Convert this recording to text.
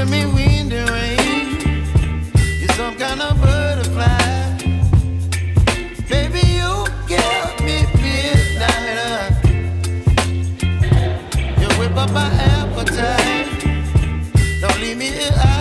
giving me wind and rain. You're some kind of butterfly. Baby, you give me midnight. You whip up my appetite. Don't leave me here.